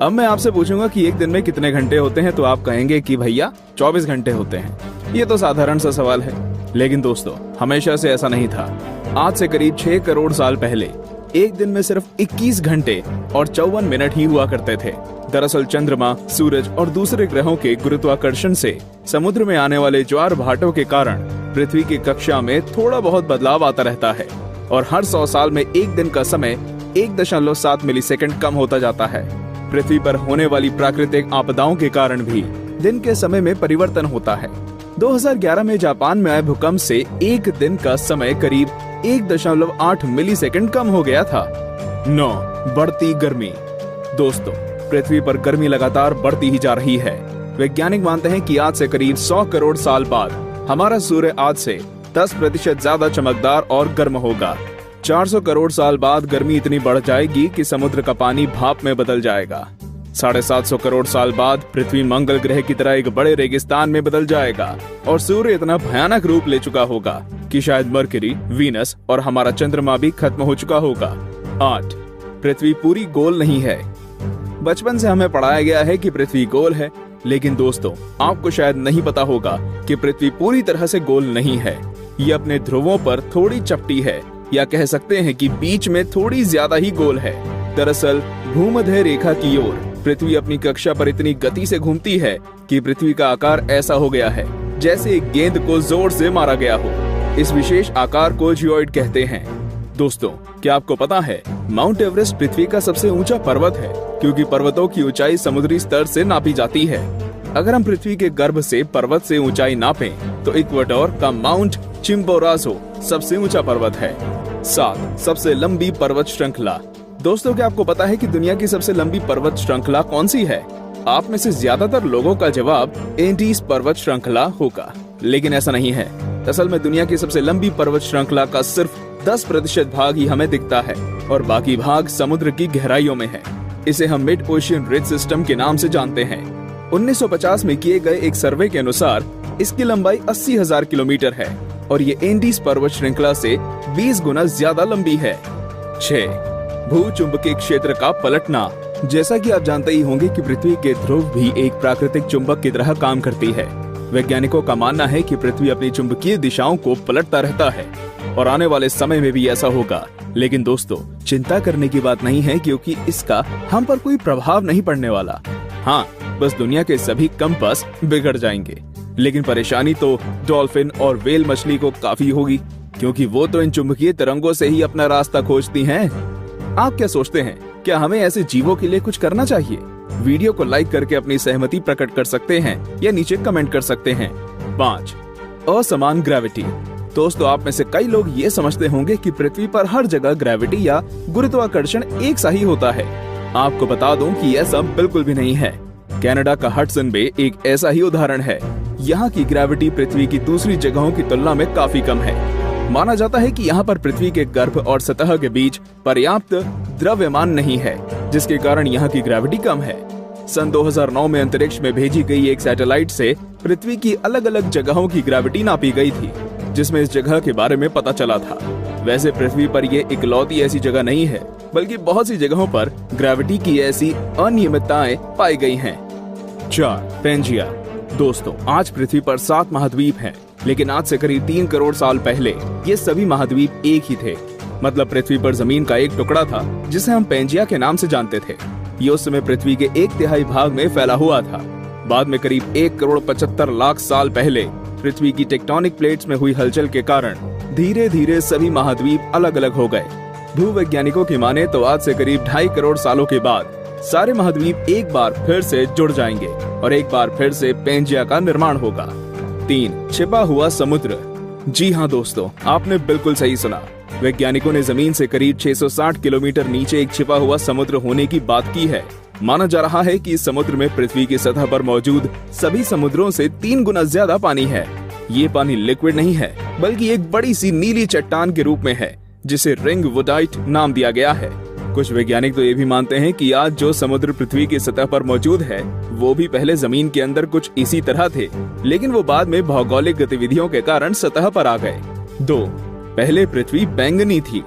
अब मैं आपसे पूछूंगा कि एक दिन में कितने घंटे होते हैं, तो आप कहेंगे कि भैया 24 घंटे होते हैं। ये तो साधारण सा सवाल है, लेकिन दोस्तों हमेशा से ऐसा नहीं था। आज से करीब 6 करोड़ साल पहले एक दिन में सिर्फ 21 घंटे और 54 मिनट ही हुआ करते थे। दरअसल चंद्रमा, सूरज और दूसरे ग्रहों के गुरुत्वाकर्षण से समुद्र में आने वाले ज्वार भाटों के कारण पृथ्वी की कक्षा में थोड़ा बहुत बदलाव आता रहता है और हर 100 साल में एक दिन का समय 1.7 मिलीसेकंड कम होता जाता है। पृथ्वी पर होने वाली प्राकृतिक आपदाओं के कारण भी दिन के समय में परिवर्तन होता है। 2011 में जापान में आए भूकंप से एक दिन का समय करीब 1.8 मिलीसेकंड कम हो गया था। 9. बढ़ती गर्मी। दोस्तों पृथ्वी पर गर्मी लगातार बढ़ती ही जा रही है। वैज्ञानिक मानते हैं कि आज से करीब 100 करोड़ साल बाद हमारा सूर्य आज से 10% ज्यादा चमकदार और गर्म होगा। 400 करोड़ साल बाद गर्मी इतनी बढ़ जाएगी कि समुद्र का पानी भाप में बदल जाएगा। 750 करोड़ साल बाद पृथ्वी मंगल ग्रह की तरह एक बड़े रेगिस्तान में बदल जाएगा और सूर्य इतना भयानक रूप ले चुका होगा कि शायद मरकरी, वीनस और हमारा चंद्रमा भी खत्म हो चुका होगा। 8. पृथ्वी पूरी गोल नहीं है। बचपन से हमें पढ़ाया गया है कि पृथ्वी गोल है, लेकिन दोस्तों आपको शायद नहीं पता होगा कि पृथ्वी पूरी तरह से गोल नहीं है। ये अपने ध्रुवों पर थोड़ी चपटी है, या कह सकते हैं कि बीच में थोड़ी ज्यादा ही गोल है। दरअसल भूमध्य रेखा की ओर पृथ्वी अपनी कक्षा पर इतनी गति से घूमती है कि पृथ्वी का आकार ऐसा हो गया है जैसे एक गेंद को जोर से मारा गया हो। इस विशेष आकार को जियोइड कहते हैं। दोस्तों क्या आपको पता है माउंट एवरेस्ट पृथ्वी का सबसे ऊंचा पर्वत है, क्योंकि पर्वतों की ऊंचाई समुद्री स्तर से नापी जाती है। अगर हम पृथ्वी के गर्भ से पर्वत से ऊंचाई नापें तो इक्वाडोर का माउंट चिम्बोराजो सबसे ऊंचा पर्वत है। 7. सबसे लंबी पर्वत श्रृंखला। दोस्तों क्या आपको पता है कि दुनिया की सबसे लंबी पर्वत श्रृंखला कौन सी है? आप में से ज्यादातर लोगों का जवाब एंडीज पर्वत श्रृंखला होगा, लेकिन ऐसा नहीं है। असल में दुनिया की सबसे लंबी पर्वत श्रृंखला का सिर्फ 10% भाग ही हमें दिखता है और बाकी भाग समुद्र की गहराइयों में है। इसे हम मिड ओशियन रिज सिस्टम के नाम से जानते हैं। 1950 में किए गए एक सर्वे के अनुसार इसकी लंबाई 80,000 किलोमीटर है और ये एंडीज पर्वत श्रृंखला से 20 गुना ज्यादा लंबी है। 6. भूचुंबकीय क्षेत्र का पलटना। जैसा कि आप जानते ही होंगे कि पृथ्वी के ध्रुव भी एक प्राकृतिक चुंबक की तरह काम करती है। वैज्ञानिकों का मानना है कि पृथ्वी अपनी चुंबकीय दिशाओं को पलटता रहता है और आने वाले समय में भी ऐसा होगा। लेकिन दोस्तों चिंता करने की बात नहीं है, क्योंकि इसका हम पर कोई प्रभाव नहीं पड़ने वाला। हाँ, बस दुनिया के सभी कंपास बिगड़ जाएंगे। लेकिन परेशानी तो डॉल्फिन और व्हेल मछली को काफी होगी, क्योंकि वो तो इन चुंबकीय तरंगों से ही अपना रास्ता खोजती हैं। आप क्या सोचते हैं, क्या हमें ऐसे जीवों के लिए कुछ करना चाहिए? वीडियो को लाइक करके अपनी सहमति प्रकट कर सकते हैं या नीचे कमेंट कर सकते हैं। 5. असमान ग्रेविटी। दोस्तों आप में से कई लोग ये समझते होंगे कि पृथ्वी पर हर जगह ग्रेविटी या गुरुत्वाकर्षण एक सा ही होता है। आपको बता दूं कि यह सब बिल्कुल भी नहीं है। कनाडा का हडसन बे एक ऐसा ही उदाहरण है। यहाँ की ग्रेविटी पृथ्वी की दूसरी जगहों की तुलना में काफी कम है। माना जाता है कि यहाँ पर पृथ्वी के गर्भ और सतह के बीच पर्याप्त द्रव्यमान नहीं है, जिसके कारण यहाँ की ग्रेविटी कम है। सन 2009 में अंतरिक्ष में भेजी गई एक सैटेलाइट से पृथ्वी की अलग अलग जगहों की ग्रेविटी नापी गई थी, जिसमें इस जगह के बारे में पता चला था। वैसे पृथ्वी पर ये इकलौती ऐसी जगह नहीं है, बल्कि बहुत सी जगहों पर ग्रेविटी की ऐसी अनियमितताएं पाई गई हैं। 4. पेंजिया। दोस्तों आज पृथ्वी पर 7 महाद्वीप हैं, लेकिन आज से करीब 3 करोड़ साल पहले ये सभी महाद्वीप एक ही थे। मतलब पृथ्वी पर जमीन का एक टुकड़ा था जिसे हम पेंजिया के नाम से जानते थे। ये उस समय पृथ्वी के 1/3 भाग में फैला हुआ था। बाद में करीब 1 करोड़ 75 लाख साल पहले पृथ्वी की टेक्टोनिक प्लेट्स में हुई हलचल के कारण धीरे धीरे सभी महाद्वीप अलग अलग हो गए। भूवैज्ञानिकों की माने तो आज से करीब 2.5 करोड़ सालों के बाद सारे महाद्वीप एक बार फिर से जुड़ जाएंगे और एक बार फिर से पेंजिया का निर्माण होगा। 3. छिपा हुआ समुद्र। जी हाँ दोस्तों, आपने बिल्कुल सही सुना। वैज्ञानिकों ने जमीन से करीब 660 किलोमीटर नीचे एक छिपा हुआ समुद्र होने की बात की है। माना जा रहा है कि इस समुद्र में पृथ्वी की सतह पर मौजूद सभी समुद्रों से 3 गुना ज्यादा पानी है। ये पानी लिक्विड नहीं है, बल्कि एक बड़ी सी नीली चट्टान के रूप में है, जिसे रिंग वुडाइट नाम दिया गया है। कुछ वैज्ञानिक तो ये भी मानते हैं कि आज जो समुद्र पृथ्वी की सतह पर मौजूद है, वो भी पहले जमीन के अंदर कुछ इसी तरह थे, लेकिन वो बाद में भौगोलिक गतिविधियों के कारण सतह पर आ गए। 2. पहले पृथ्वी बैंगनी थी।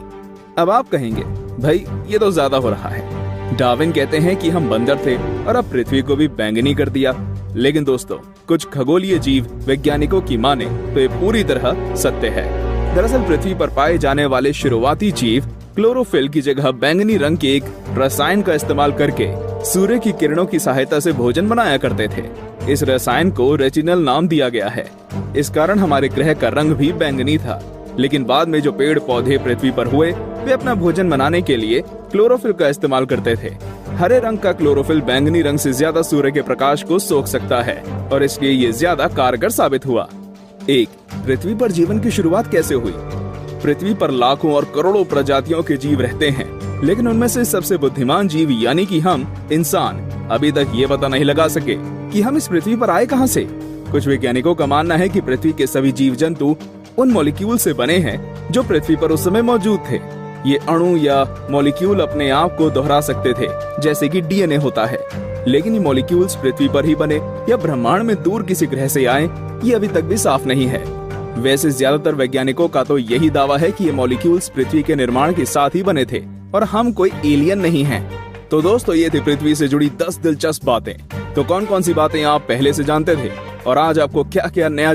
अब आप कहेंगे भाई ये तो ज्यादा हो रहा है। डार्विन कहते हैं कि हम बंदर थे और अब पृथ्वी को भी बैंगनी कर दिया। लेकिन दोस्तों, कुछ खगोलीय जीव वैज्ञानिकों की माने तो ये पूरी तरह सत्य है। दरअसल पृथ्वी पर पाए जाने वाले शुरुआती जीव क्लोरोफिल की जगह बैंगनी रंग के एक रसायन का इस्तेमाल करके सूर्य की किरणों की सहायता से भोजन बनाया करते थे। इस रसायन को रेटिनल नाम दिया गया है। इस कारण हमारे ग्रह का रंग भी बैंगनी था। लेकिन बाद में जो पेड़ पौधे पृथ्वी पर हुए, वे अपना भोजन बनाने के लिए क्लोरोफिल का इस्तेमाल करते थे। हरे रंग का क्लोरोफिल बैंगनी रंग से ज्यादा सूर्य के प्रकाश को सोख सकता है और इसलिए ये ज्यादा कारगर साबित हुआ। 1. पृथ्वी पर जीवन की शुरुआत कैसे हुई? पृथ्वी पर लाखों और करोड़ों प्रजातियों के जीव रहते हैं, लेकिन उनमें से सबसे बुद्धिमान जीव यानी कि हम इंसान अभी तक ये पता नहीं लगा सके कि हम इस पृथ्वी पर आए कहां से। कुछ वैज्ञानिकों का मानना है कि पृथ्वी के सभी जीव जंतु उन मॉलिक्यूल से बने हैं जो पृथ्वी पर उस समय मौजूद थे। ये अणु या मॉलिक्यूल अपने आप को दोहरा सकते थे, जैसे कि डीएनए होता है। लेकिन ये मॉलिक्यूल्स पृथ्वी पर ही बने या ब्रह्मांड में दूर किसी ग्रह से आए, ये अभी तक भी साफ नहीं है। वैसे ज्यादातर वैज्ञानिकों का तो यही दावा है कि ये मॉलिक्यूल्स पृथ्वी के निर्माण के साथ ही बने थे और हम कोई एलियन नहीं हैं। तो दोस्तों, ये थी पृथ्वी से जुड़ी 10 दिलचस्प बातें। तो कौन कौन सी बातें आप पहले से जानते थे और आज आपको क्या क्या नया